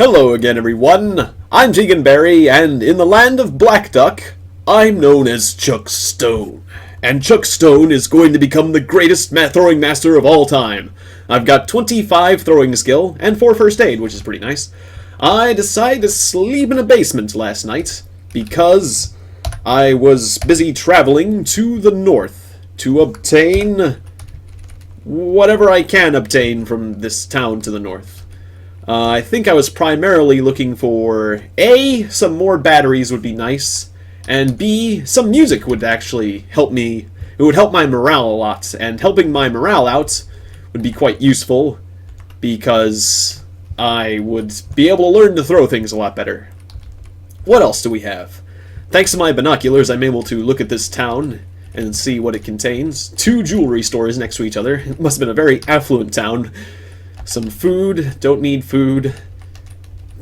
Hello again, everyone. I'm Tiegon, and in the land of Black Duck, I'm known as Chuck Stone. And Chuck Stone is going to become the greatest throwing master of all time. I've got 25 throwing skill and 4 first aid, which is pretty nice. I decided to sleep in a basement last night because I was busy traveling to the north to obtain whatever I can obtain from this town to the north. I think I was primarily looking for A, some more batteries would be nice, and B, some music would actually help me. It would help my morale a lot, and helping my morale out would be quite useful because I would be able to learn to throw things a lot better. What else do we have? Thanks to my binoculars, I'm able to look at this town and see what it contains. 2 jewelry stores next to each other. It must have been a very affluent town. Some food, don't need food.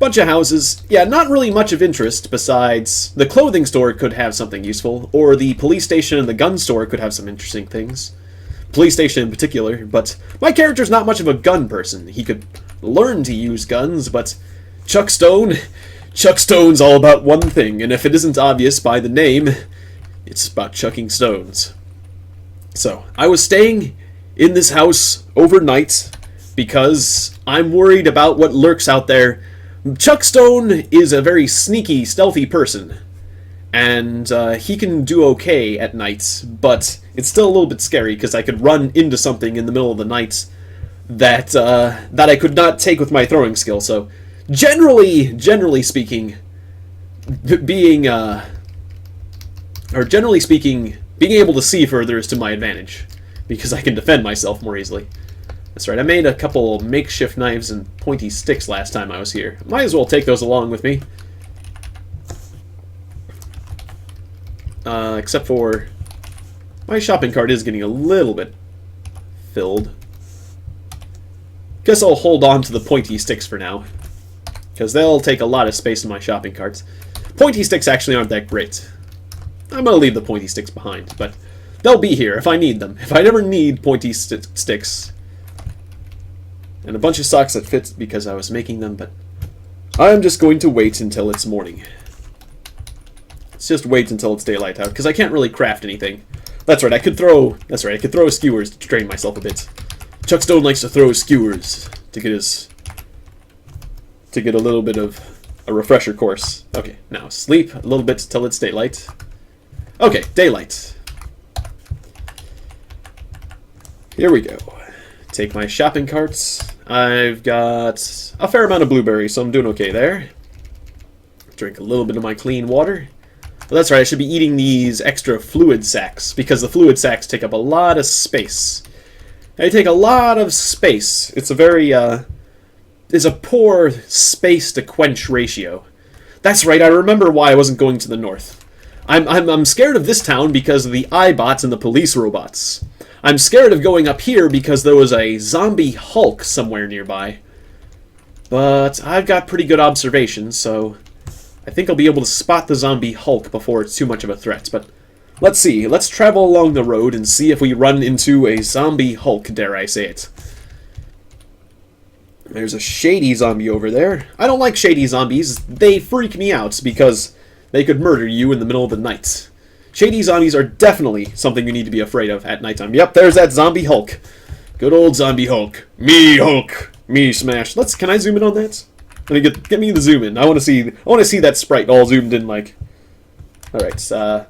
Bunch of houses. Yeah, not really much of interest besides the clothing store could have something useful, or the police station and the gun store could have some interesting things. Police station in particular, but my character's not much of a gun person. He could learn to use guns, but Chuck Stone's all about one thing, and if it isn't obvious by the name, it's about chucking stones. So, I was staying in this house overnight because I'm worried about what lurks out there. Chuck Stone is a very sneaky, stealthy person, and he can do okay at night, but it's still a little bit scary because I could run into something in the middle of the night that I could not take with my throwing skill. So, generally speaking, being able to see further is to my advantage because I can defend myself more easily. That's right, I made a couple makeshift knives and pointy sticks last time I was here. Might as well take those along with me. Except for my shopping cart is getting a little bit filled. Guess I'll hold on to the pointy sticks for now, because they'll take a lot of space in my shopping carts. Pointy sticks actually aren't that great. I'm going to leave the pointy sticks behind, but they'll be here if I need them. If I ever need pointy sticks. And a bunch of socks that fit because I was making them, but I'm just going to wait until it's morning. Let's just wait until it's daylight out, because I can't really craft anything. That's right, I could throw skewers to train myself a bit. Chuck Stone likes to throw skewers to get a little bit of a refresher course. Okay, now sleep a little bit till it's daylight. Okay, daylight. Here we go. Take my shopping carts. I've got a fair amount of blueberries, so I'm doing okay there. Drink a little bit of my clean water. Well, that's right, I should be eating these extra fluid sacks, because the fluid sacks take up a lot of space. They take a lot of space. It's a very, it's a poor space to quench ratio. That's right, I remember why I wasn't going to the north. I'm scared of this town because of the iBots and the police robots. I'm scared of going up here because there was a zombie Hulk somewhere nearby. But I've got pretty good observation, so I think I'll be able to spot the zombie Hulk before it's too much of a threat. But let's see. Let's travel along the road and see if we run into a zombie Hulk, dare I say it. There's a shady zombie over there. I don't like shady zombies. They freak me out because they could murder you in the middle of the night. Shady zombies are definitely something you need to be afraid of at nighttime. Yep, there's that zombie Hulk. Good old zombie Hulk. Me Hulk. Me smash. Can I zoom in on that? Let me get me the zoom in. I want to see that sprite all zoomed in like. All right.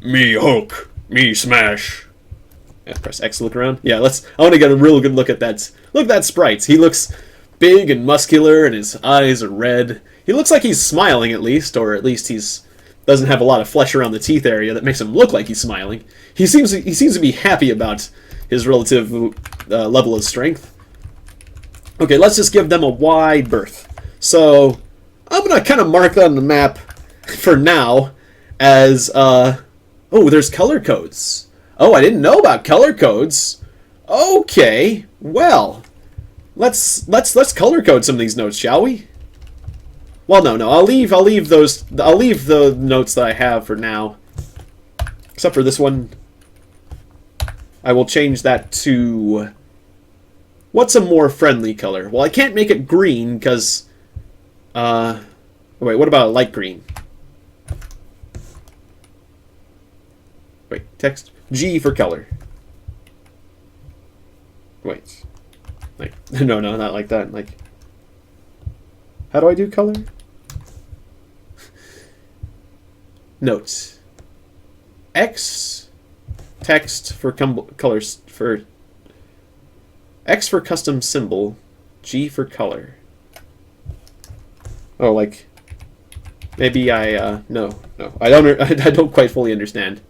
Me Hulk. Me smash. Yeah, press X to look around. Yeah, I want to get a real good look at that. Look at that sprite. He looks big and muscular, and his eyes are red. He looks like he's smiling at least, or at least doesn't have a lot of flesh around the teeth area that makes him look like he's smiling. He seems to be happy about his relative level of strength. Okay, let's just give them a wide berth. So I'm gonna kind of mark that on the map for now as oh, there's color codes. Oh, I didn't know about color codes. Okay, well, let's color code some of these notes, shall we? Well, no. I'll leave the notes that I have for now. Except for this one. I will change that to What's a more friendly color? Well, I can't make it green because... wait, what about a light green? Wait, text. G for color. Wait. Like, no, not like that. Like, how do I do color? Notes. X text for colors for X for custom symbol, G for color. Oh, like maybe no. I don't quite fully understand.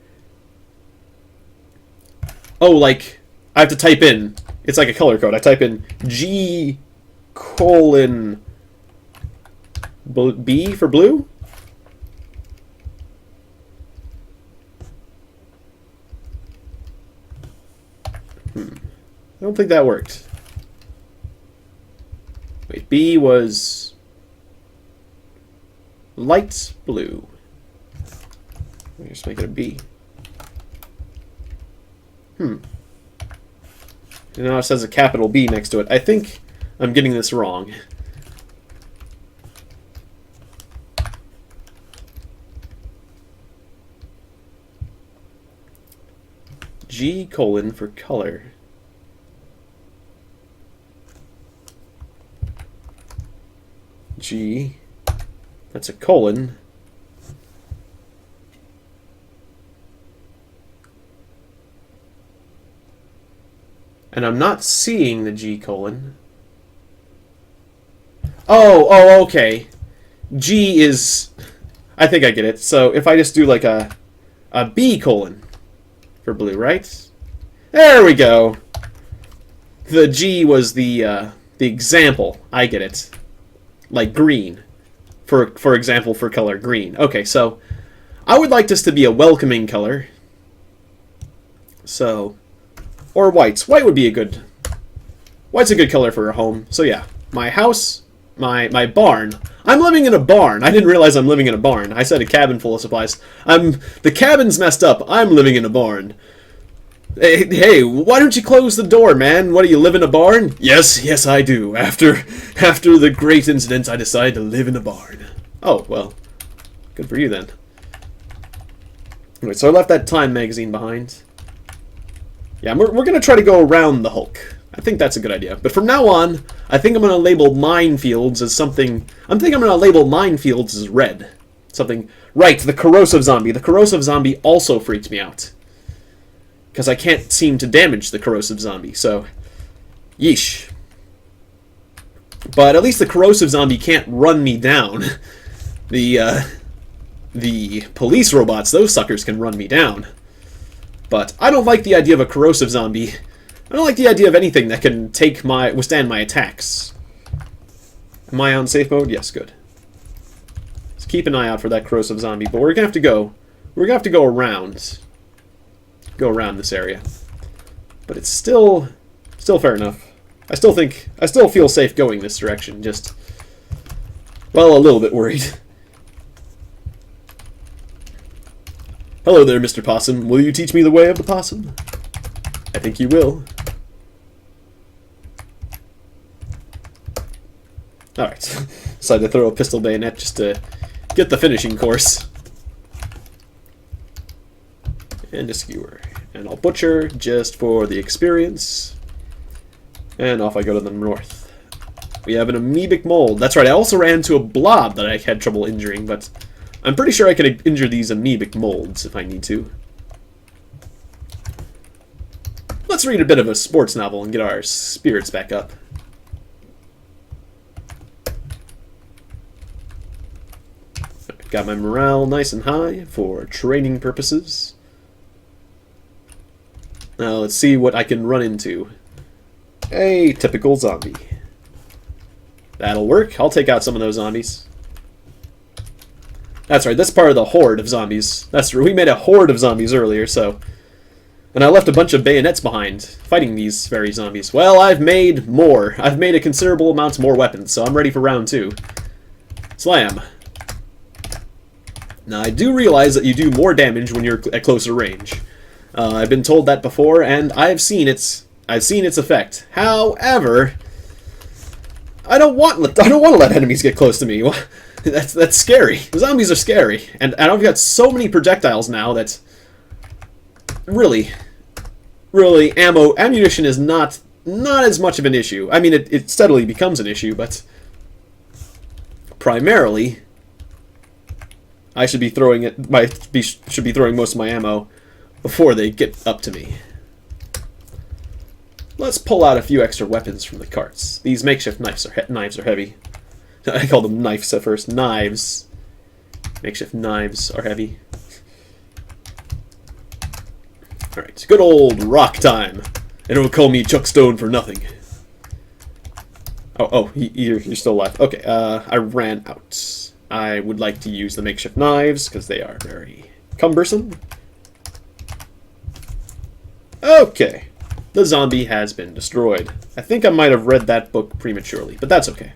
Oh, like I have to type in. It's like a color code. I type in G colon B for blue. I don't think that worked. Wait, B was light blue. Let me just make it a B. You know, it says a capital B next to it. I think I'm getting this wrong. G colon for color. G, that's a colon. And I'm not seeing the G colon. Oh, okay. G is... I think I get it. So if I just do like a B colon for blue, right? There we go. The G was the example. I get it. Like green. For example, for color green. Okay, so I would like this to be a welcoming color. So... Or whites. White would be a good... White's a good color for a home. So yeah, my house, my barn. I'm living in a barn. I didn't realize I'm living in a barn. I said a cabin full of supplies. The cabin's messed up. I'm living in a barn. Hey, why don't you close the door, man? What, do you live in a barn? Yes, I do. After the great incident, I decided to live in a barn. Oh, well, good for you then. Anyway, so I left that Time magazine behind. Yeah, we're going to try to go around the Hulk. I think that's a good idea. But from now on, I think I'm going to label minefields as something... I'm going to label minefields as red. Something... Right, the corrosive zombie. The corrosive zombie also freaks me out. Because I can't seem to damage the corrosive zombie, so... Yeesh. But at least the corrosive zombie can't run me down. The police robots, those suckers can run me down. But I don't like the idea of a corrosive zombie. I don't like the idea of anything that can withstand my attacks. Am I on safe mode? Yes, good. Let's keep an eye out for that corrosive zombie. But we're gonna have to go. We're gonna have to go around. Go around this area. But it's still fair enough. I still feel safe going this direction. Just, well, a little bit worried. Hello there, Mr. Possum. Will you teach me the way of the possum? I think you will. Alright. Decided to throw a pistol bayonet just to get the finishing course. And a skewer. And I'll butcher just for the experience. And off I go to the north. We have an amoebic mold. That's right, I also ran into a blob that I had trouble injuring, but... I'm pretty sure I can injure these amoebic molds if I need to. Let's read a bit of a sports novel and get our spirits back up. Got my morale nice and high for training purposes. Now let's see what I can run into. A typical zombie. That'll work. I'll take out some of those zombies. That's right, that's part of the horde of zombies. That's true, we made a horde of zombies earlier, so... And I left a bunch of bayonets behind, fighting these very zombies. Well, I've made more. I've made a considerable amount more weapons, so I'm ready for round 2. Slam. Now, I do realize that you do more damage when you're at closer range. I've been told that before, and I've seen it I've seen its effect. However, I don't want to let enemies get close to me. That's scary. Zombies are scary, and I've got so many projectiles now that really ammunition is not as much of an issue. I mean, it steadily becomes an issue, but primarily I should be throwing most of my ammo before they get up to me. Let's pull out a few extra weapons from the carts. These makeshift knives are heavy. I called them knives at first. Knives. Makeshift knives are heavy. Alright, good old rock time. They don't call me Chuck Stone for nothing. Oh, you're still alive. Okay, I ran out. I would like to use the makeshift knives, because they are very cumbersome. Okay. The zombie has been destroyed. I think I might have read that book prematurely, but that's okay.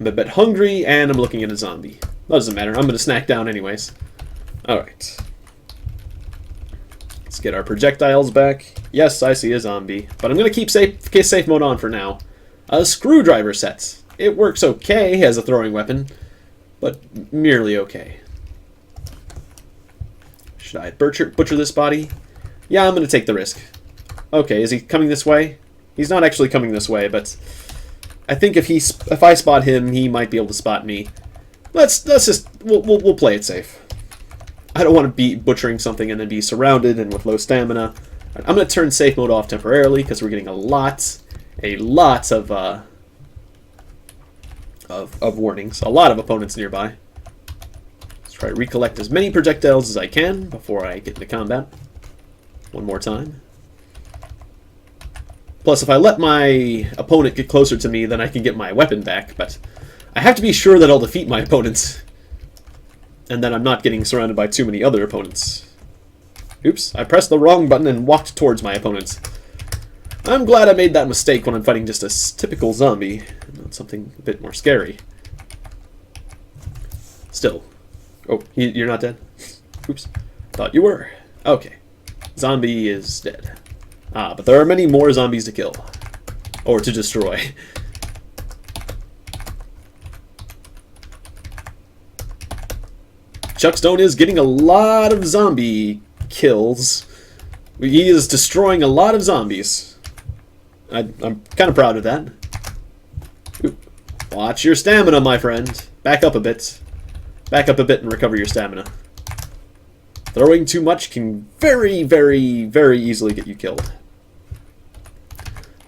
I'm a bit hungry, and I'm looking at a zombie. Doesn't matter, I'm going to snack down anyways. Alright. Let's get our projectiles back. Yes, I see a zombie, but I'm going to keep safe mode on for now. A screwdriver set. It works okay as a throwing weapon, but merely okay. Should I butcher this body? Yeah, I'm going to take the risk. Okay, is he coming this way? He's not actually coming this way, but I think if I spot him, he might be able to spot me. We'll play it safe. I don't want to be butchering something and then be surrounded and with low stamina. I'm going to turn safe mode off temporarily because we're getting a lot of warnings, a lot of opponents nearby. Let's try to recollect as many projectiles as I can before I get into combat. One more time. Plus, if I let my opponent get closer to me, then I can get my weapon back, but I have to be sure that I'll defeat my opponents, and that I'm not getting surrounded by too many other opponents. Oops, I pressed the wrong button and walked towards my opponents. I'm glad I made that mistake when I'm fighting just a typical zombie, not something a bit more scary. Still. Oh, you're not dead? Oops. Thought you were. Okay. Zombie is dead. Ah, but there are many more zombies to kill. Or to destroy. Chuck Stone is getting a lot of zombie kills. He is destroying a lot of zombies. I'm kind of proud of that. Ooh. Watch your stamina, my friend. Back up a bit. Back up a bit and recover your stamina. Throwing too much can very, very, very easily get you killed.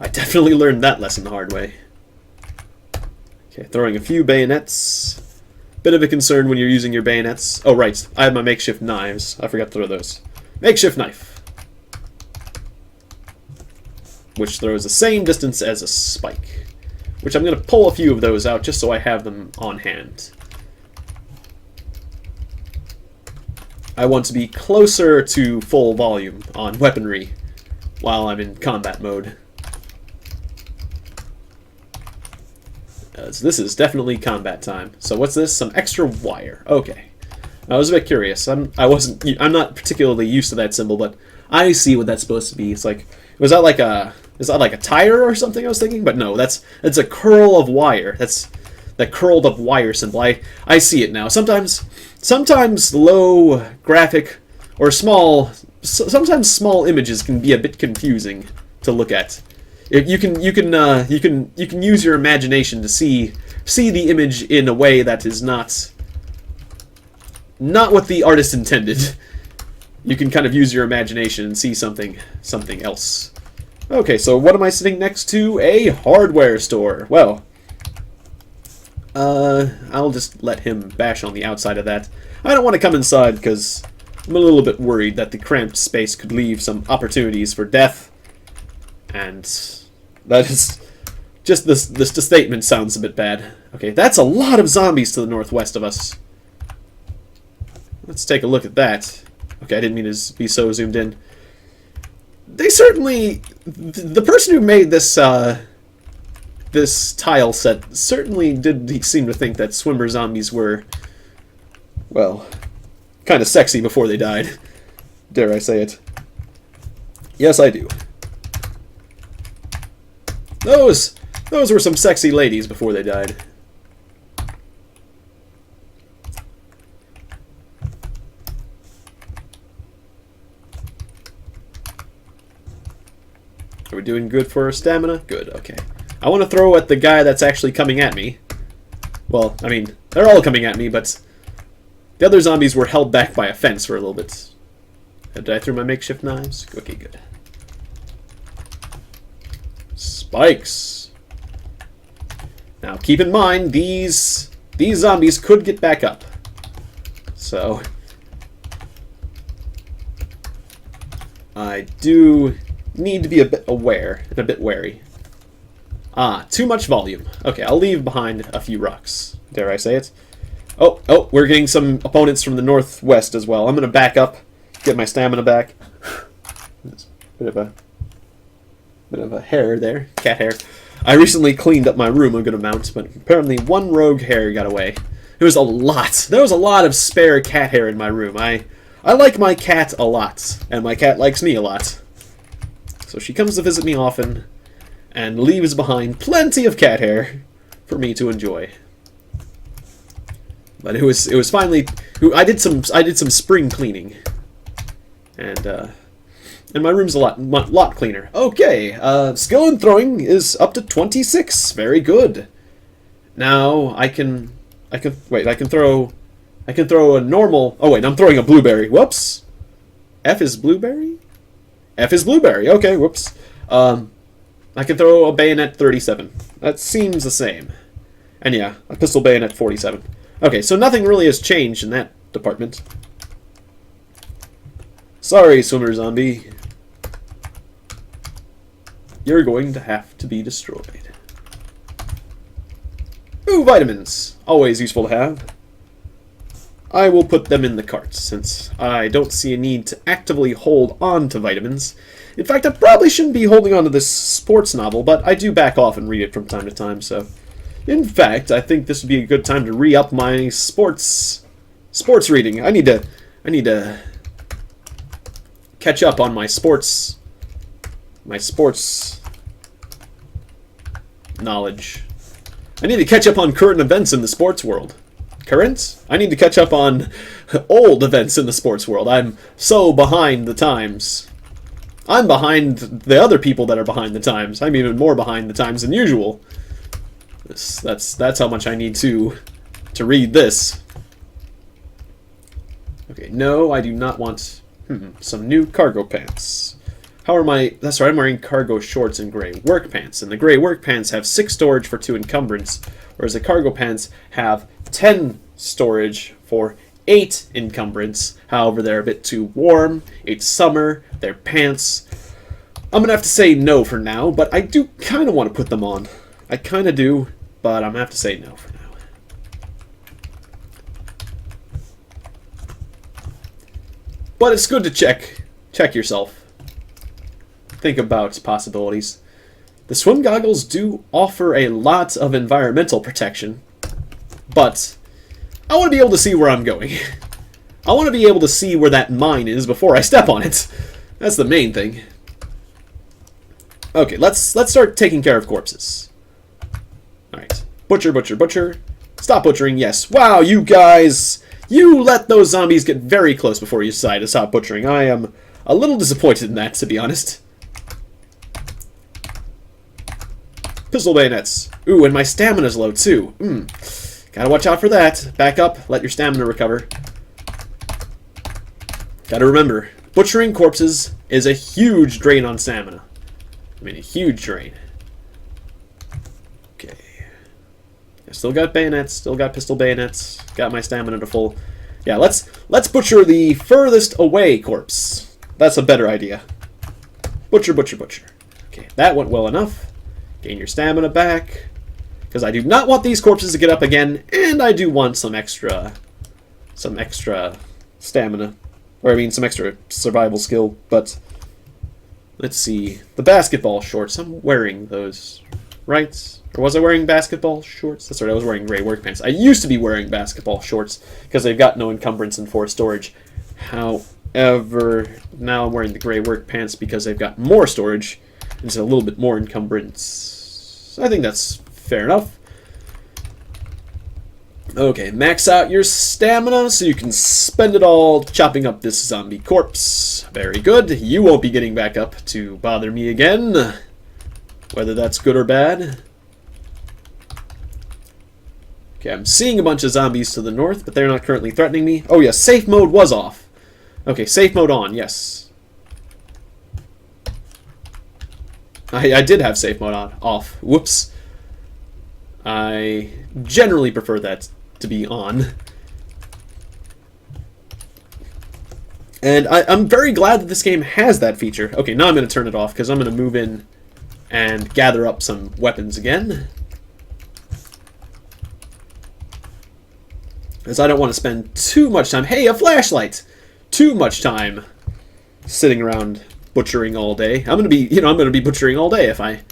I definitely learned that lesson the hard way. Okay, throwing a few bayonets. Bit of a concern when you're using your bayonets. Oh, right. I have my makeshift knives. I forgot to throw those. Makeshift knife. Which throws the same distance as a spike. Which I'm going to pull a few of those out just so I have them on hand. I want to be closer to full volume on weaponry while I'm in combat mode. So this is definitely combat time. So what's this? Some extra wire. Okay. I was a bit curious. I'm not particularly used to that symbol, but I see what that's supposed to be. It's like, is that like a tire or something I was thinking? But no, that's a curl of wire. That's that curled up wire symbol. I see it now. Sometimes low graphic or sometimes small images can be a bit confusing to look at. You can use your imagination to see the image in a way that is not what the artist intended. You can kind of use your imagination and see something else. Okay, so what am I sitting next to? A hardware store. Well, I'll just let him bash on the outside of that. I don't want to come inside because I'm a little bit worried that the cramped space could leave some opportunities for death. And that is just this statement sounds a bit bad. Okay, that's a lot of zombies to the northwest of us. Let's take a look at that. Okay, I didn't mean to be so zoomed in. They certainly, the person who made this this tile set certainly did seem to think that swimmer zombies were, well, kind of sexy before they died. Dare I say it? Yes, I do. Those were some sexy ladies before they died. Are we doing good for our stamina? Good, okay. I want to throw at the guy that's actually coming at me. Well, I mean, they're all coming at me, but the other zombies were held back by a fence for a little bit. Did I throw my makeshift knives? Okay, good. Spikes. Now, keep in mind, these zombies could get back up. So, I do need to be a bit aware and a bit wary. Ah, too much volume. Okay, I'll leave behind a few rocks. Dare I say it? Oh, we're getting some opponents from the northwest as well. I'm going to back up, get my stamina back. Bit of a hair there, cat hair. I recently cleaned up my room a good amount, but apparently one rogue hair got away. There was a lot. There was a lot of spare cat hair in my room. I like my cat a lot, and my cat likes me a lot. So she comes to visit me often, and leaves behind plenty of cat hair for me to enjoy. But it was finally I did some spring cleaning, and my room's a lot cleaner. Okay, skill in throwing is up to 26. Very good. Now I can throw a normal. Oh wait, I'm throwing a blueberry. Whoops. F is blueberry. F is blueberry. Okay, whoops. I can throw a bayonet 37. That seems the same. And yeah, a pistol bayonet 47. Okay, so nothing really has changed in that department. Sorry, swimmer zombie. You're going to have to be destroyed. Ooh, vitamins. Always useful to have. I will put them in the cart, since I don't see a need to actively hold on to vitamins. In fact, I probably shouldn't be holding on to this sports novel, but I do back off and read it from time to time, so... In fact, I think this would be a good time to re-up my sports reading. I need to catch up on my sports knowledge. I need to catch up on current events in the sports world. Current? I need to catch up on old events in the sports world. I'm so behind the times. I'm behind the other people that are behind the times. I'm even more behind the times than usual. That's how much I need to read this. Okay, no, I do not want some new cargo pants. How are my... That's right, I'm wearing cargo shorts and gray work pants. And the gray work pants have 6 storage for 2 encumbrance, whereas the cargo pants have 10 storage for 8 encumbrance. However, they're a bit too warm. It's summer. They're pants. I'm going to have to say no for now, but I do kind of want to put them on. I kind of do, but I'm going to have to say no for now. But it's good to check yourself. Think about possibilities. The swim goggles do offer a lot of environmental protection, but I want to be able to see where I'm going. I want to be able to see where that mine is before I step on it. That's the main thing. Okay, let's start taking care of corpses. Alright. Butcher, butcher, butcher. Stop butchering, yes. Wow, you guys! You let those zombies get very close before you decide to stop butchering. I am a little disappointed in that, to be honest. Pistol bayonets. Ooh, and my stamina's low, too. Gotta watch out for that. Back up, let your stamina recover. Gotta remember, butchering corpses is a huge drain on stamina. I mean, a huge drain. Okay. I still got bayonets, still got pistol bayonets, got my stamina to full. Yeah, let's butcher the furthest away corpse. That's a better idea. Butcher, butcher, butcher. Okay, that went well enough. Gain your stamina back. Because I do not want these corpses to get up again, and I do want some extra stamina. Or I mean some extra survival skill, but let's see. The basketball shorts, I'm wearing those, right? Or was I wearing basketball shorts? That's right, I was wearing gray work pants. I used to be wearing basketball shorts because they've got no encumbrance and 4 storage. However, now I'm wearing the gray work pants because they've got more storage and it's a little bit more encumbrance. So I think that's fair enough. Okay, max out your stamina so you can spend it all chopping up this zombie corpse. Very good. You won't be getting back up to bother me again. Whether that's good or bad. Okay, I'm seeing a bunch of zombies to the north, but they're not currently threatening me. Oh yes, safe mode was off. Okay, safe mode on, yes. I did have safe mode on. Off. Whoops. I generally prefer that to be on. And I'm very glad that this game has that feature. Okay, now I'm going to turn it off because I'm going to move in and gather up some weapons again. Because I don't want to spend too much time. Hey, a flashlight! Too much time sitting around butchering all day. I'm going to be butchering all day if I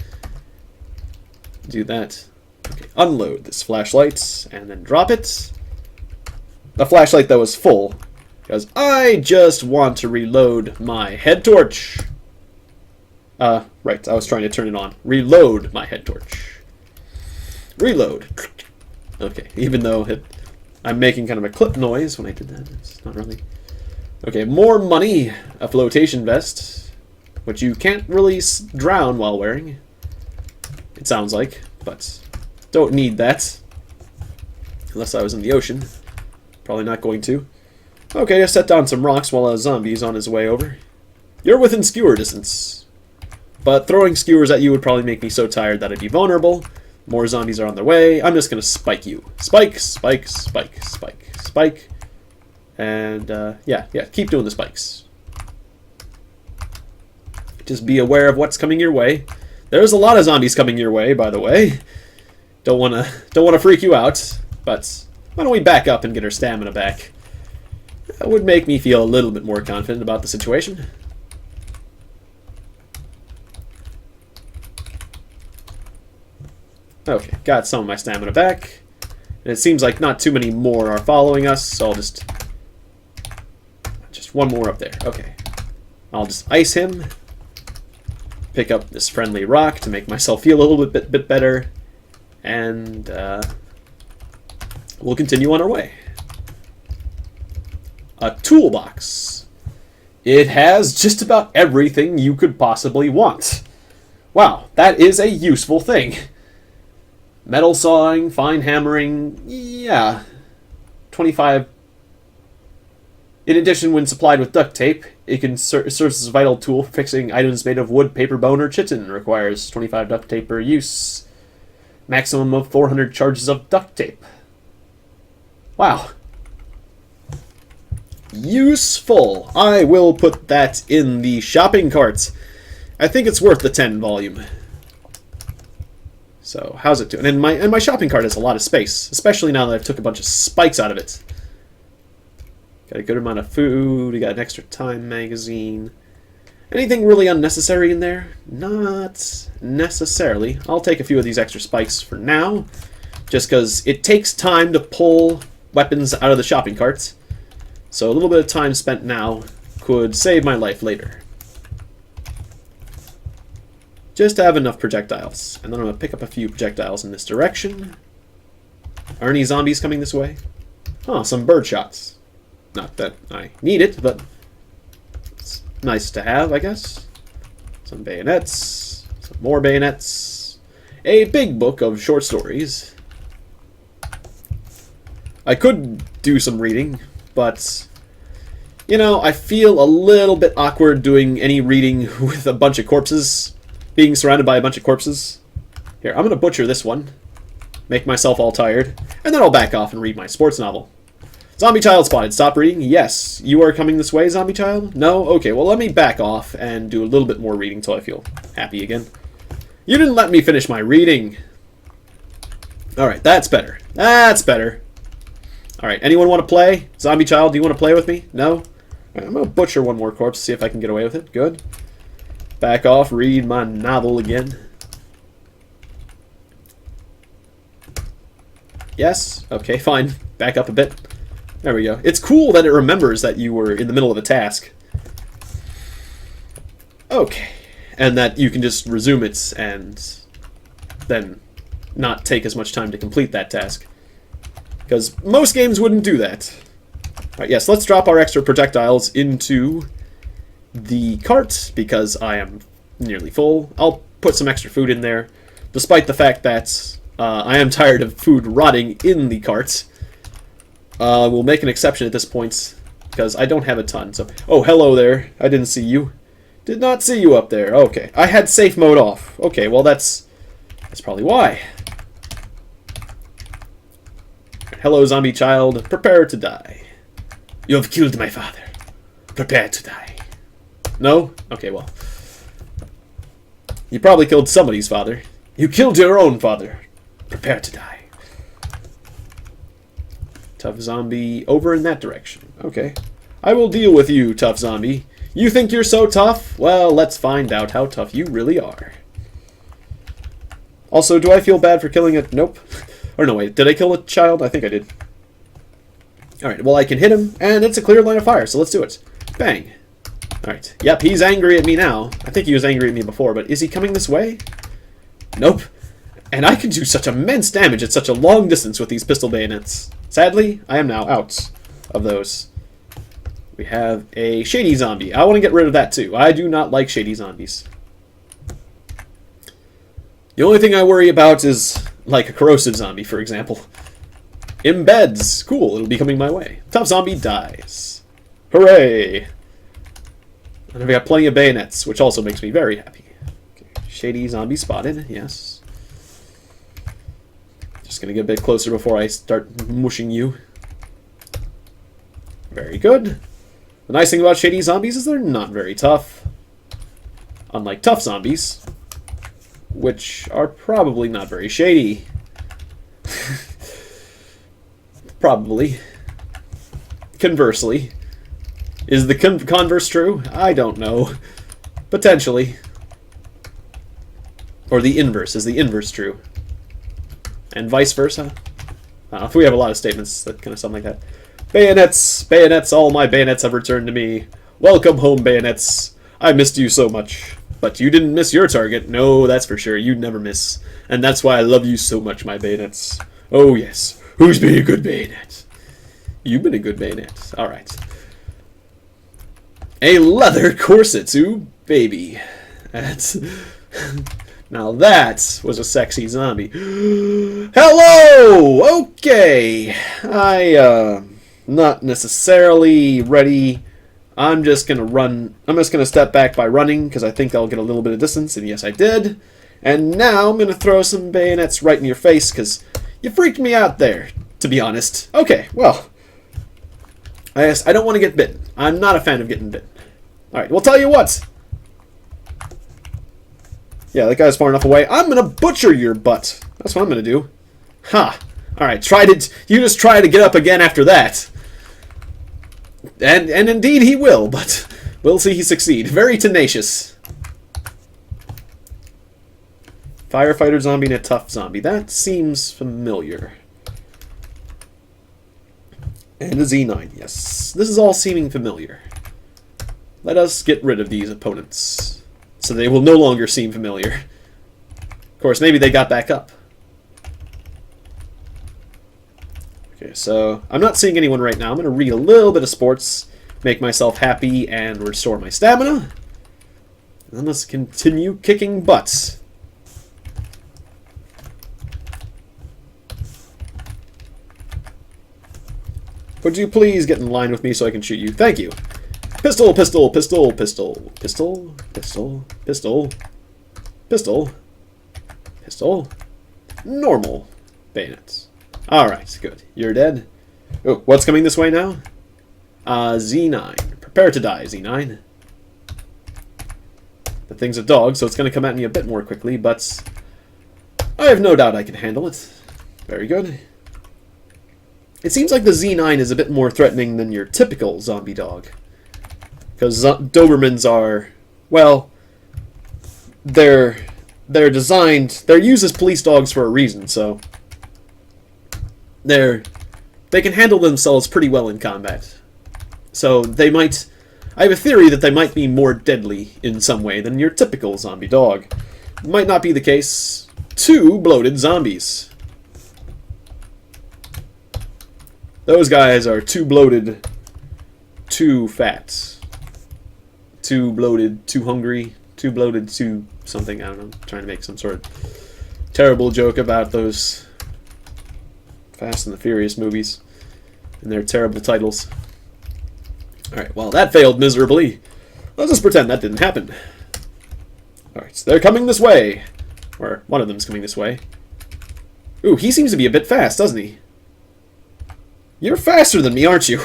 do that. Okay, unload this flashlight and then drop it. The flashlight that was full, because I just want to reload my head torch. Right, I was trying to turn it on. Reload my head torch. Reload. Okay, even though I'm making kind of a clip noise when I did that. It's not really... Okay, more money. A flotation vest, which you can't really drown while wearing. It sounds like, but don't need that. Unless I was in the ocean. Probably not going to. Okay, I set down some rocks while a zombie's on his way over. You're within skewer distance. But throwing skewers at you would probably make me so tired that I'd be vulnerable. More zombies are on their way. I'm just going to spike you. Spike, spike, spike, spike, spike. And, yeah, keep doing the spikes. Just be aware of what's coming your way. There's a lot of zombies coming your way, by the way. Don't wanna freak you out, but why don't we back up and get our stamina back? That would make me feel a little bit more confident about the situation. Okay, got some of my stamina back. And it seems like not too many more are following us, so I'll just one more up there. Okay. I'll just ice him. Pick up this friendly rock to make myself feel a little bit better. And we'll continue on our way. A toolbox. It has just about everything you could possibly want. Wow, that is a useful thing. Metal sawing, fine hammering, yeah. 25. In addition, when supplied with duct tape, it can serves as a vital tool for fixing items made of wood, paper, bone, or chitin. Requires 25 duct tape per use. Maximum of 400 charges of duct tape. Wow. Useful. I will put that in the shopping cart. I think it's worth the 10 volume. So, how's it doing? And my shopping cart has a lot of space, especially now that I've took a bunch of spikes out of it. Got a good amount of food, we got an extra time magazine. Anything really unnecessary in there? Not necessarily. I'll take a few of these extra spikes for now, just because it takes time to pull weapons out of the shopping cart. So a little bit of time spent now could save my life later. Just to have enough projectiles. And then I'm going to pick up a few projectiles in this direction. Are any zombies coming this way? Huh, some bird shots. Not that I need it, but it's nice to have, I guess. Some bayonets, some more bayonets, a big book of short stories. I could do some reading, but, you know, I feel a little bit awkward doing any reading with a bunch of corpses, being surrounded by a bunch of corpses. Here, I'm going to butcher this one, make myself all tired, and then I'll back off and read my sports novel. Zombie child spotted. Stop reading. Yes. You are coming this way, zombie child? No? Okay, well let me back off and do a little bit more reading till I feel happy again. You didn't let me finish my reading. Alright, that's better. That's better. Alright, anyone want to play? Zombie child, do you want to play with me? No? Right, I'm going to butcher one more corpse, see if I can get away with it. Good. Back off, read my novel again. Yes? Okay, fine. Back up a bit. There we go. It's cool that it remembers that you were in the middle of a task. Okay. And that you can just resume it and then not take as much time to complete that task. Because most games wouldn't do that. Alright, yes, let's drop our extra projectiles into the cart, because I am nearly full. I'll put some extra food in there, despite the fact that I am tired of food rotting in the cart. We'll make an exception at this point, because I don't have a ton. So, oh, hello there. I didn't see you. Did not see you up there. Okay, I had safe mode off. Okay, well that's probably why. Hello, zombie child. Prepare to die. You have killed my father. Prepare to die. No? Okay, well. You probably killed somebody's father. You killed your own father. Prepare to die. Tough zombie over in that direction. Okay. I will deal with you, tough zombie. You think you're so tough? Well, let's find out how tough you really are. Also, do I feel bad for killing it? Nope. Or no, wait. Did I kill a child? I think I did. Alright, well, I can hit him, and it's a clear line of fire, so let's do it. Bang. Alright. Yep, he's angry at me now. I think he was angry at me before, but is he coming this way? Nope. And I can do such immense damage at such a long distance with these pistol bayonets. Sadly, I am now out of those. We have a shady zombie. I want to get rid of that too. I do not like shady zombies. The only thing I worry about is, like, a corrosive zombie, for example. Embeds. Cool, it'll be coming my way. Tough zombie dies. Hooray! And I've got plenty of bayonets, which also makes me very happy. Okay. Shady zombie spotted, yes. Just gonna get a bit closer before I start mushing you. Very good. The nice thing about shady zombies is they're not very tough. Unlike tough zombies, which are probably not very shady. Probably. Conversely. Is the converse true? I don't know. Potentially. Or the inverse. Is the inverse true? And vice versa? I don't know if we have a lot of statements that kind of sound like that. Bayonets! Bayonets! All my bayonets have returned to me. Welcome home, bayonets. I missed you so much. But you didn't miss your target. No, that's for sure. You'd never miss. And that's why I love you so much, my bayonets. Oh, yes. Who's been a good bayonet? You've been a good bayonet. Alright. A leather corset, ooh, baby. That's... Now that was a sexy zombie. Hello! Okay. Not necessarily ready. I'm just gonna run. I'm just gonna step back by running, because I think I'll get a little bit of distance, and yes, I did. And now I'm gonna throw some bayonets right in your face, because you freaked me out there, to be honest. Okay, well. I don't want to get bitten. I'm not a fan of getting bitten. Alright, well, tell you what. Yeah, that guy's far enough away. I'm gonna butcher your butt. That's what I'm gonna do. Ha! Alright, you just try to get up again after that. And indeed he will, but we'll see he succeed. Very tenacious. Firefighter zombie and a tough zombie. That seems familiar. And a Z9, yes. This is all seeming familiar. Let us get rid of these opponents, so they will no longer seem familiar. Of course, maybe they got back up. Okay, so I'm not seeing anyone right now. I'm going to read a little bit of sports, make myself happy, and restore my stamina. And then let's continue kicking butts. Would you please get in line with me so I can shoot you? Thank you. Pistol, pistol, pistol, pistol, pistol, pistol, pistol, pistol, pistol. Normal bayonets. Alright, good. You're dead. Oh, what's coming this way now? Z9. Prepare to die, Z9. The thing's a dog, so it's going to come at me a bit more quickly, but I have no doubt I can handle it. Very good. It seems like the Z9 is a bit more threatening than your typical zombie dog. Because Dobermans are, well, they're used as police dogs for a reason, so they can handle themselves pretty well in combat. So they might, I have a theory that they might be more deadly in some way than your typical zombie dog. Might not be the case, 2 bloated zombies. Those guys are too bloated, too fat. Too bloated, too hungry, too bloated, too something. I don't know. I'm trying to make some sort of terrible joke about those Fast and the Furious movies and their terrible titles. Alright, well, that failed miserably. Let's just pretend that didn't happen. Alright, so they're coming this way. Or one of them's coming this way. Ooh, he seems to be a bit fast, doesn't he? You're faster than me, aren't you?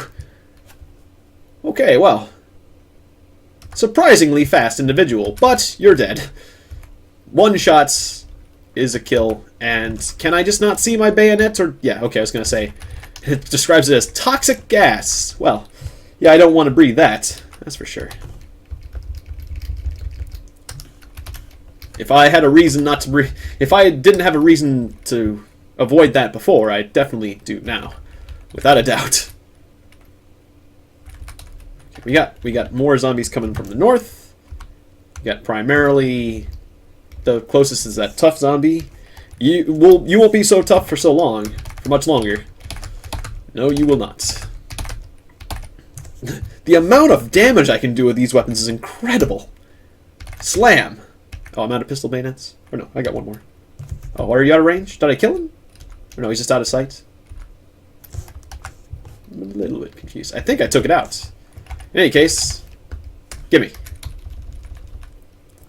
Okay, well. Surprisingly fast individual, but you're dead. 1 shot is a kill, and can I just not see my bayonet? Or yeah, okay, I was gonna say. It describes it as toxic gas. Well, yeah, I don't want to breathe that. That's for sure. If I had a reason not to breathe... If I didn't have a reason to avoid that before, I definitely do now. Without a doubt. We got more zombies coming from the north. We got primarily... The closest is that tough zombie. You won't be so tough for so long. For much longer. No, you will not. The amount of damage I can do with these weapons is incredible. Slam. Oh, I'm out of pistol bayonets? Or no, I got one more. Oh, are you out of range? Did I kill him? Or no, he's just out of sight? I'm a little bit confused. I think I took it out. In any case, gimme.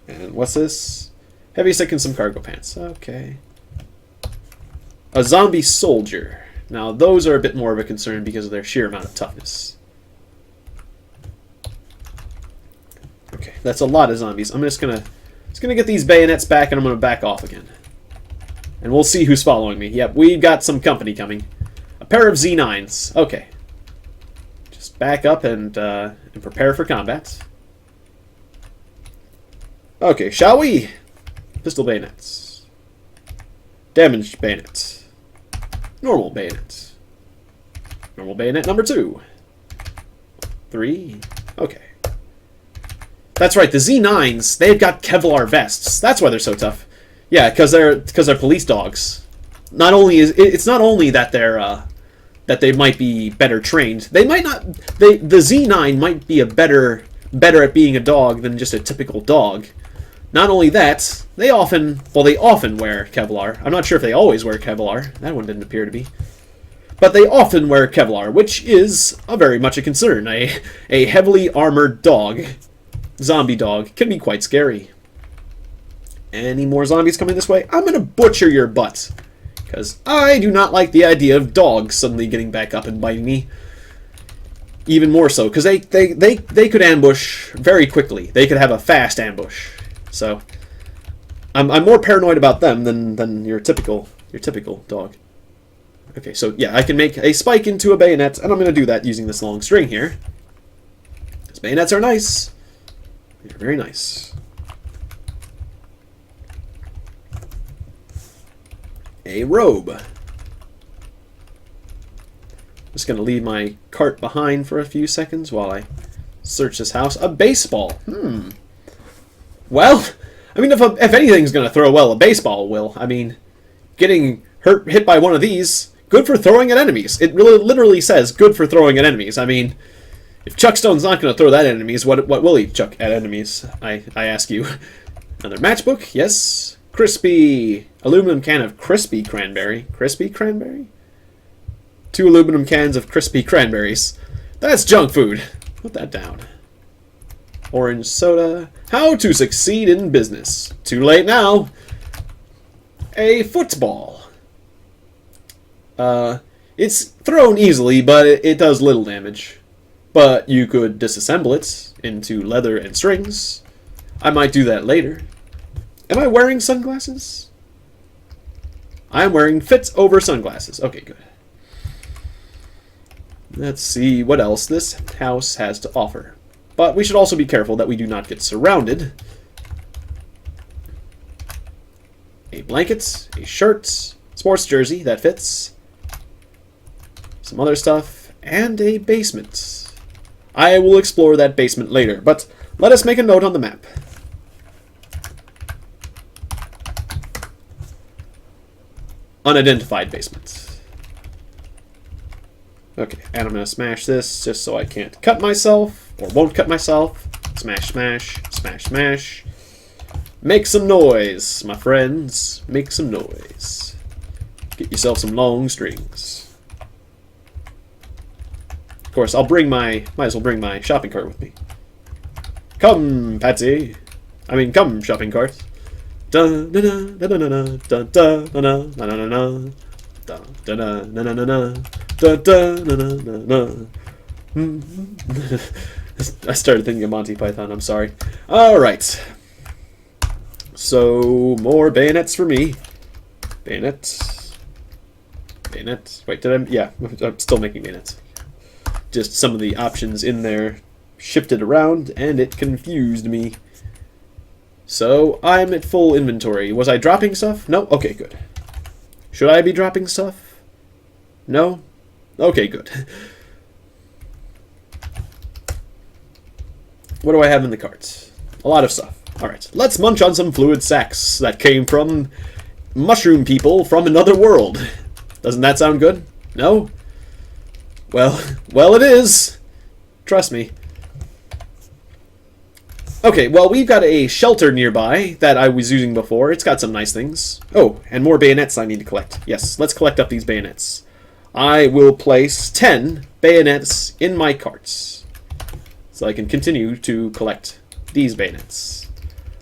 And what's this? Heavy stick and some cargo pants. Okay. A zombie soldier. Now, those are a bit more of a concern because of their sheer amount of toughness. Okay, that's a lot of zombies. I'm just gonna get these bayonets back, and I'm gonna back off again. And we'll see who's following me. Yep, we've got some company coming. A pair of Z9s. Okay. Just back up and prepare for combat. Okay, shall we? Pistol bayonets. Damaged bayonet. Normal bayonet. Normal bayonet number 2. 3. Okay. That's right, the Z9s, they've got Kevlar vests. That's why they're so tough. Yeah, because they're police dogs. Not only it's not only that they're that they might be better trained. They might not. The Z9 might be better at being a dog than just a typical dog. Not only that, they often wear Kevlar. I'm not sure if they always wear Kevlar. That one didn't appear to be. But they often wear Kevlar, which is very much a concern. A heavily armored dog, zombie dog, can be quite scary. Any more zombies coming this way? I'm going to butcher your butt. Because I do not like the idea of dogs suddenly getting back up and biting me. Even more so, because they could ambush very quickly. They could have a fast ambush. So, I'm more paranoid about them than your typical dog. Okay, so yeah, I can make a spike into a bayonet, and I'm going to do that using this long string here. Because bayonets are nice. They're very nice. A robe. Just going to leave my cart behind for a few seconds while I search this house. A baseball. Well, I mean, if anything's going to throw well, a baseball will. I mean, getting hit by one of these, good for throwing at enemies. It really literally says good for throwing at enemies. I mean, if Chuck Stone's not going to throw that at enemies, what will he chuck at enemies? I ask you. Another matchbook, yes. Crispy aluminum can of crispy cranberry. Crispy cranberry? 2 aluminum cans of crispy cranberries. That's junk food. Put that down. Orange soda. How to succeed in business. Too late now. A football. It's thrown easily, but it does little damage. But you could disassemble it into leather and strings. I might do that later. Am I wearing sunglasses? I am wearing fit over sunglasses. Okay, good. Let's see what else this house has to offer. But we should also be careful that we do not get surrounded. A blanket, a shirt, sports jersey that fits, some other stuff, and a basement. I will explore that basement later, but let us make a note on the map. unidentified basement. Okay, and I'm going to smash this just so I can't cut myself, or won't cut myself. Smash, smash, smash, smash. Make some noise, my friends. Make some noise. Get yourself some long strings. Of course, might as well bring my shopping cart with me. Come, Patsy. I mean, come, shopping cart. Da da da da da da da da da da da da da da da da. I started thinking of Monty Python. I'm sorry. All right. So more bayonets for me. Bayonet. Bayonet. Wait, did I? Yeah, I'm still making bayonets. Just some of the options in there shifted around, and it confused me. So I'm at full inventory. Was I dropping stuff? No? Okay, good. Should I be dropping stuff? No? Okay, good. What do I have in the carts? A lot of stuff. Alright, let's munch on some fluid sacks that came from mushroom people from another world. Doesn't that sound good? No? Well, it is. Trust me. Okay, well, we've got a shelter nearby that I was using before. It's got some nice things. Oh, and more bayonets I need to collect. Yes, let's collect up these bayonets. I will place 10 bayonets in my carts, so I can continue to collect these bayonets.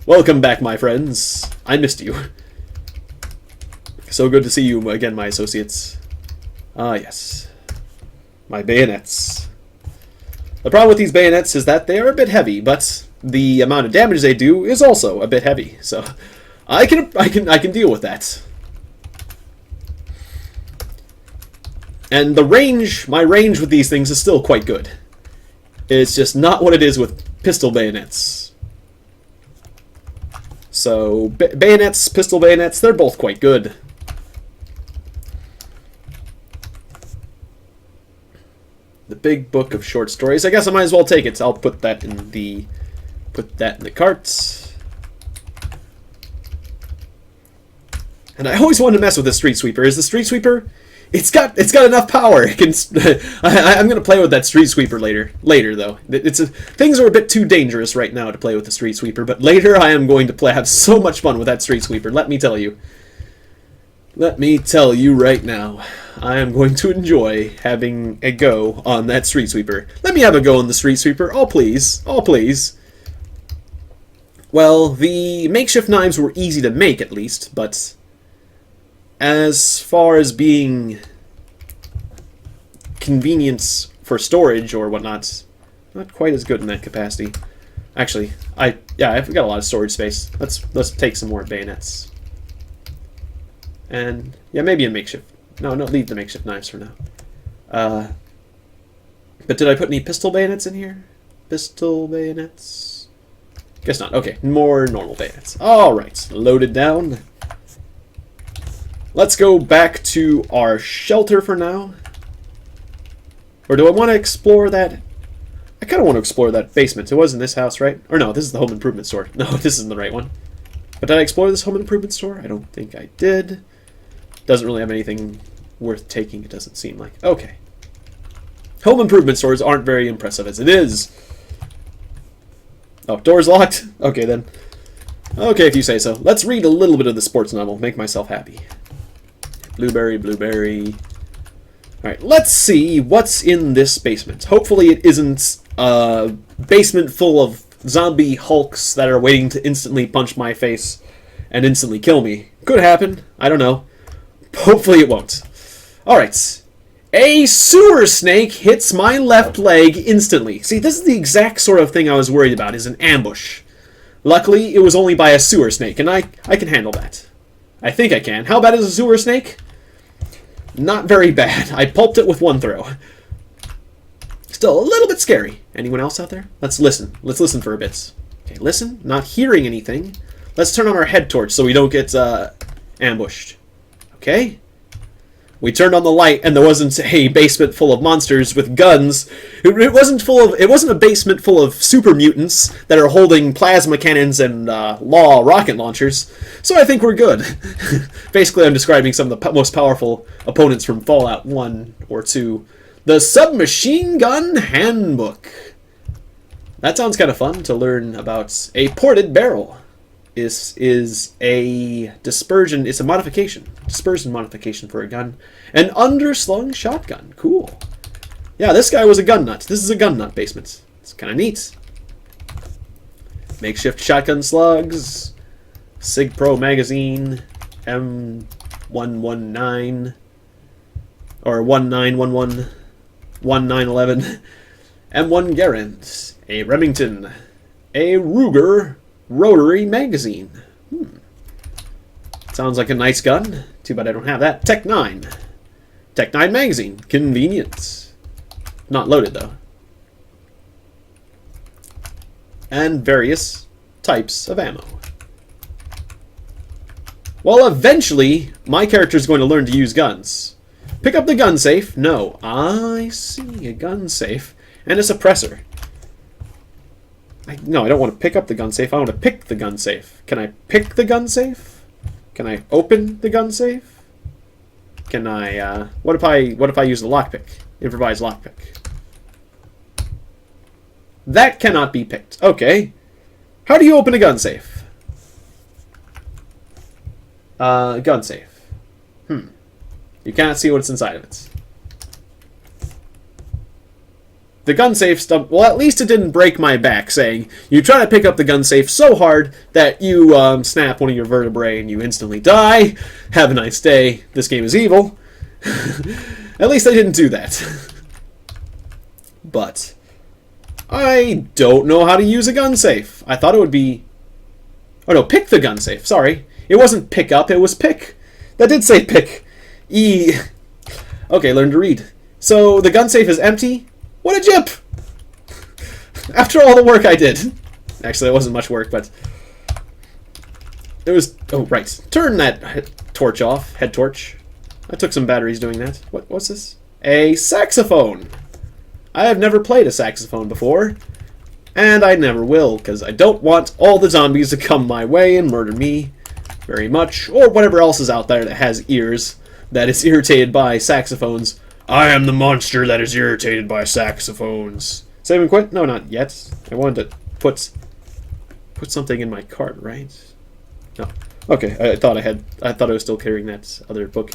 Welcome back, my friends. I missed you. So good to see you again, my associates. Ah, yes. My bayonets. The problem with these bayonets is that they are a bit heavy, but the amount of damage they do is also a bit heavy, so I can deal with that. And the range, my range with these things is still quite good. It's just not what it is with pistol bayonets. So bayonets, pistol bayonets, they're both quite good. The big book of short stories. I guess I might as well take it. I'll put that in the cart. And I always wanted to mess with the street sweeper. Is the street sweeper? It's got enough power. It can. I'm gonna play with that street sweeper later. Later though, things are a bit too dangerous right now to play with the street sweeper. But later I am going to have so much fun with that street sweeper. Let me tell you. Let me tell you right now. I am going to enjoy having a go on that street sweeper. Let me have a go on the street sweeper. Oh please. Oh please. Well, the makeshift knives were easy to make at least, but as far as being convenience for storage or whatnot, not quite as good in that capacity. Actually, I've got a lot of storage space. Let's take some more bayonets. And yeah, maybe a makeshift. No, leave the makeshift knives for now. But did I put any pistol bayonets in here? Pistol bayonets? Guess not. Okay, more normal bayonets. Alright, loaded down. Let's go back to our shelter for now. Or do I want to explore that? I kind of want to explore that basement. It was in this house, right? Or no, this is the home improvement store. No, this isn't the right one. But did I explore this home improvement store? I don't think I did. Doesn't really have anything worth taking, it doesn't seem like. Okay. Home improvement stores aren't very impressive as it is. Oh, door's locked? Okay, then. Okay, if you say so. Let's read a little bit of the sports novel. Make myself happy. Blueberry, blueberry. Alright, let's see what's in this basement. Hopefully it isn't a basement full of zombie hulks that are waiting to instantly punch my face and instantly kill me. Could happen. I don't know. Hopefully it won't. Alright. A sewer snake hits my left leg instantly. See, this is the exact sort of thing I was worried about, is an ambush. Luckily, it was only by a sewer snake, and I can handle that. I think I can. How bad is a sewer snake? Not very bad. I pulped it with one throw. Still a little bit scary. Anyone else out there? Let's listen. Let's listen for a bit. Okay, listen. Not hearing anything. Let's turn on our head torch so we don't get ambushed. Okay? We turned on the light, and there wasn't a basement full of monsters with guns. It wasn't a basement full of super mutants that are holding plasma cannons and law rocket launchers. So I think we're good. Basically, I'm describing some of the most powerful opponents from Fallout 1 or 2. The Submachine Gun Handbook. That sounds kind of fun to learn about. A ported barrel is a dispersion. It's a modification. Dispersion modification for a gun. An underslung shotgun. Cool. Yeah, this guy was a gun nut. This is a gun nut basement. It's kind of neat. Makeshift shotgun slugs. Sig Pro magazine. M119. Or 1911. 1911. M1 Garand. A Remington. A Ruger rotary magazine. Sounds like a nice gun. Too bad I don't have that. Tech 9. Tech 9 magazine. Convenience. Not loaded, though. And various types of ammo. Well, eventually, my character is going to learn to use guns. Pick up the gun safe. No. I see. A gun safe. And a suppressor. No, I don't want to pick up the gun safe. I want to pick the gun safe. Can I pick the gun safe? Can I open the gun safe? Can I, what if I use the lockpick? Improvised lockpick. That cannot be picked. Okay. How do you open a gun safe? Gun safe. You cannot see what's inside of it. The gun safe stuff, well, at least it didn't break my back, saying, you try to pick up the gun safe so hard that you snap one of your vertebrae and you instantly die. Have a nice day. This game is evil. At least they didn't do that. But I don't know how to use a gun safe. I thought it would be... Oh no, pick the gun safe. Sorry. It wasn't pick up, it was pick. That did say pick. E. Okay, learn to read. So the gun safe is empty. What a jip! After all the work I did. Actually, it wasn't much work, but... It was... Oh, right. Turn that torch off. Head torch. I took some batteries doing that. What's this? A saxophone! I have never played a saxophone before. And I never will, because I don't want all the zombies to come my way and murder me very much. Or whatever else is out there that has ears, that is irritated by saxophones. I am the monster that is irritated by saxophones. Save and quit? No, not yet. I wanted to put something in my cart, right? No. Okay, I thought I was still carrying that other book.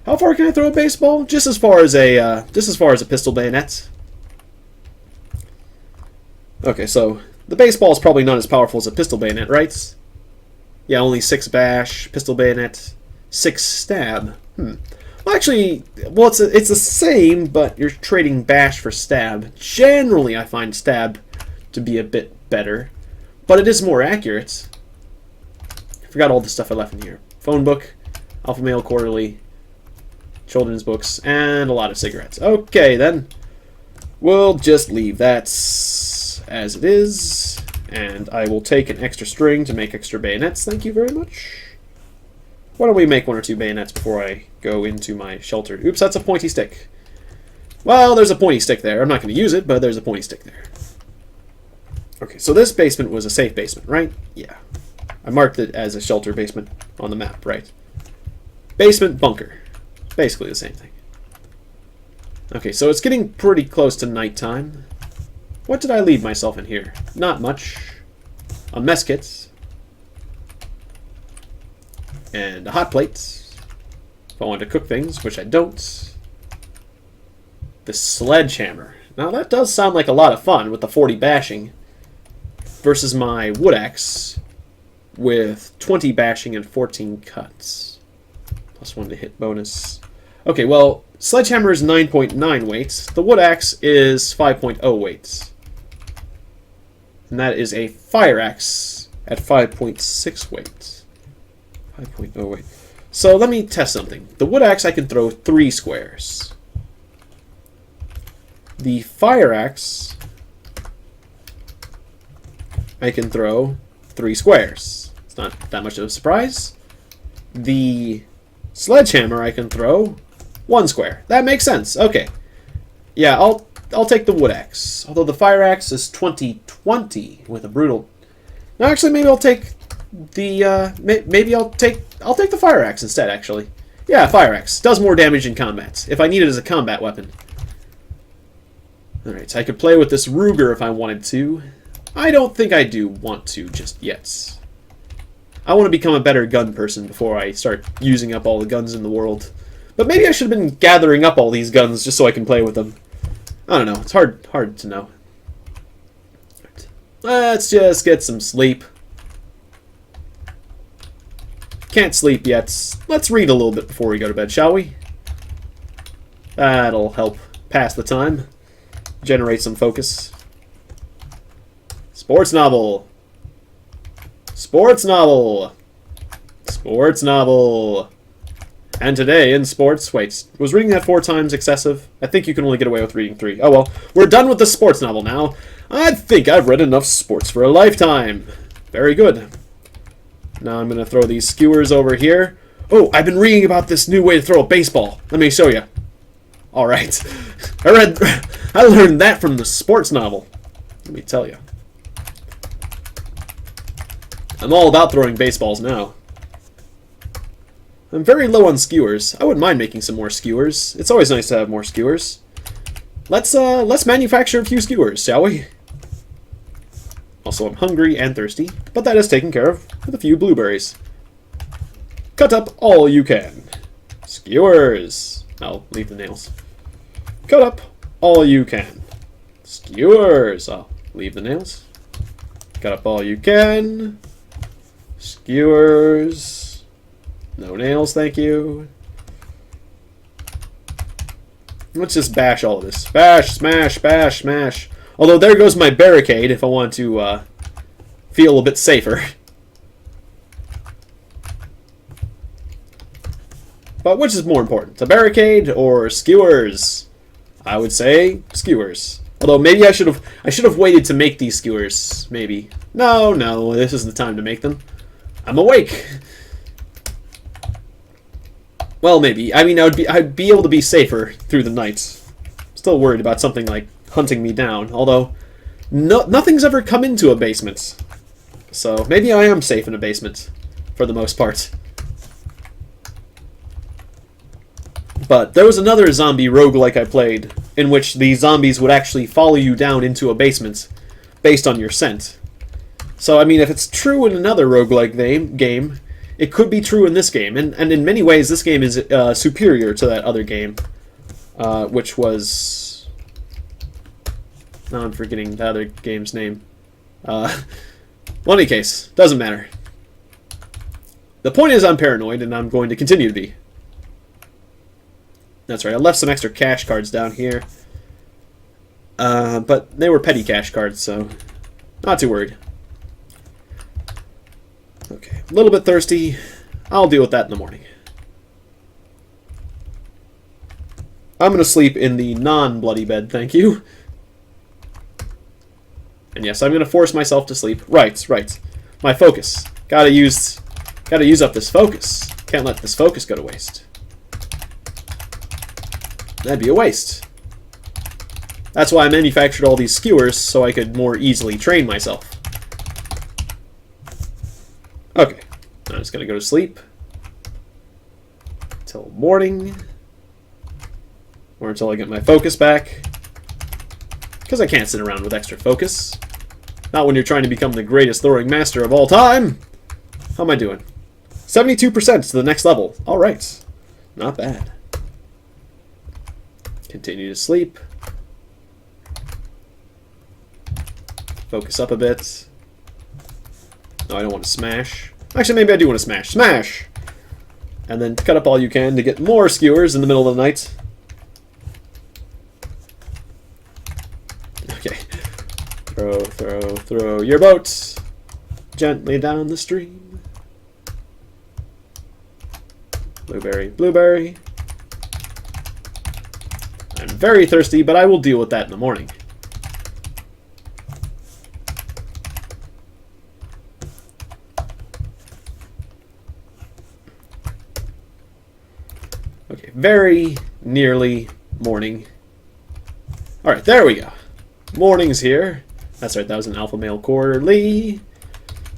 How far can I throw a baseball? Just as far as a pistol bayonet. Okay, so the baseball is probably not as powerful as a pistol bayonet, right? Yeah, only 6 bash, pistol bayonet, 6 stab. Well, actually, well, it's the same, but you're trading bash for stab. Generally, I find stab to be a bit better, but it is more accurate. I forgot all the stuff I left in here. Phone book, Alpha Male Quarterly, children's books, and a lot of cigarettes. Okay, then. We'll just leave that as it is, and I will take an extra string to make extra bayonets. Thank you very much. Why don't we make 1 or 2 bayonets before I go into my shelter? Oops, that's a pointy stick. Well, there's a pointy stick there. I'm not going to use it, but there's a pointy stick there. Okay, so this basement was a safe basement, right? Yeah. I marked it as a shelter basement on the map, right? Basement, bunker. Basically the same thing. Okay, so it's getting pretty close to nighttime. What did I leave myself in here? Not much. A mess kit. And a hot plate. If I want to cook things, which I don't. The sledgehammer. Now that does sound like a lot of fun with the 40 bashing. Versus my wood axe with 20 bashing and 14 cuts. Plus 1 to hit bonus. Okay, well, sledgehammer is 9.9 weights. The wood axe is 5.0 weights. And that is a fire axe at 5.6 weights. 5.0 weight. So let me test something. The wood axe I can throw 3 squares. The fire axe I can throw 3 squares. It's not that much of a surprise. The sledgehammer I can throw 1 square. That makes sense. Okay. Yeah, I'll take the wood axe. Although the fire axe is 2020 with a brutal. No, actually, maybe I'll take the maybe I'll take the fire axe instead. Actually, yeah, fire axe does more damage in combat if I need it as a combat weapon. All right, so I could play with this Ruger if I wanted to. I don't think I do want to just yet. I want to become a better gun person before I start using up all the guns in the world. But maybe I should have been gathering up all these guns just so I can play with them. I don't know. It's hard to know. Right. Let's just get some sleep. Can't sleep yet. Let's read a little bit before we go to bed, shall we? That'll help pass the time. Generate some focus. Sports novel. Sports novel. Sports novel. And today, in sports... Wait, was reading that 4 times excessive? I think you can only get away with reading 3. Oh well, we're done with the sports novel now. I think I've read enough sports for a lifetime. Very good. Now I'm going to throw these skewers over here. Oh, I've been reading about this new way to throw a baseball. Let me show you. Alright. I learned that from the sports novel. Let me tell you. I'm all about throwing baseballs now. I'm very low on skewers. I wouldn't mind making some more skewers. It's always nice to have more skewers. Let's manufacture a few skewers, shall we? Also, I'm hungry and thirsty, but that is taken care of with a few blueberries. Cut up all you can. Skewers. I'll leave the nails. Cut up all you can. Skewers. I'll leave the nails. Cut up all you can. Skewers. No nails, thank you. Let's just bash all of this. Bash, smash, bash, smash. Although there goes my barricade if I want to feel a bit safer. But which is more important, a barricade or skewers? I would say skewers. Although maybe I should have waited to make these skewers. Maybe. No, this isn't the time to make them. I'm awake. Well, maybe. I mean, I'd be able to be safer through the night. Still worried about something like hunting me down. Although, nothing's ever come into a basement. So, maybe I am safe in a basement. For the most part. But there was another zombie roguelike I played, in which the zombies would actually follow you down into a basement, based on your scent. So, I mean, if it's true in another roguelike game, it could be true in this game. And in many ways, this game is superior to that other game, which was... Now I'm forgetting the other game's name. Well, in any case, doesn't matter. The point is I'm paranoid, and I'm going to continue to be. That's right, I left some extra cash cards down here. But they were petty cash cards, so not too worried. Okay, a little bit thirsty. I'll deal with that in the morning. I'm going to sleep in the non-bloody bed, thank you. And yes, I'm going to force myself to sleep. Right. My focus. Gotta use up this focus. Can't let this focus go to waste. That'd be a waste. That's why I manufactured all these skewers, so I could more easily train myself. Okay, I'm just gonna go to sleep till morning, or until I get my focus back, because I can't sit around with extra focus. Not when you're trying to become the greatest throwing master of all time. How am I doing? 72% to the next level. All right, not bad. Continue to sleep. Focus up a bit. No, I don't want to smash. Actually, maybe I do want to smash. Smash! And then cut up all you can to get more skewers in the middle of the night. Okay. Throw your boat gently down the stream. Blueberry. I'm very thirsty, but I will deal with that in the morning. Okay, very nearly morning. Alright, there we go. Morning's here. That's right, that was an alpha male quarterly.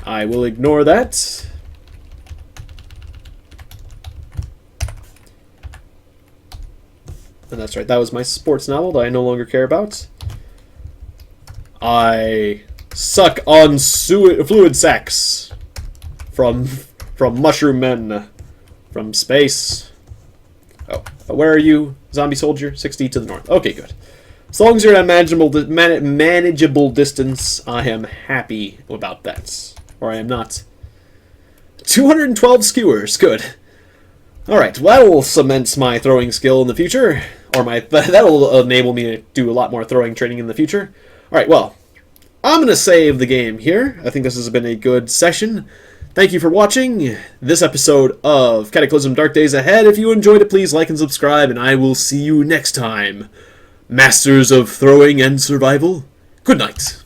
I will ignore that. And that's right, that was my sports novel that I no longer care about. I suck on fluid sex from mushroom men from space. Oh, where are you, zombie soldier? 60 to the north. Okay, good. As long as you're at a manageable distance, I am happy about that. Or I am not. 212 skewers, good. Alright, well, that will cement my throwing skill in the future. Or that'll enable me to do a lot more throwing training in the future. Alright, well, I'm going to save the game here. I think this has been a good session. Thank you for watching this episode of Cataclysm Dark Days Ahead. If you enjoyed it, please like and subscribe, and I will see you next time. Masters of Throwing and Survival, good night.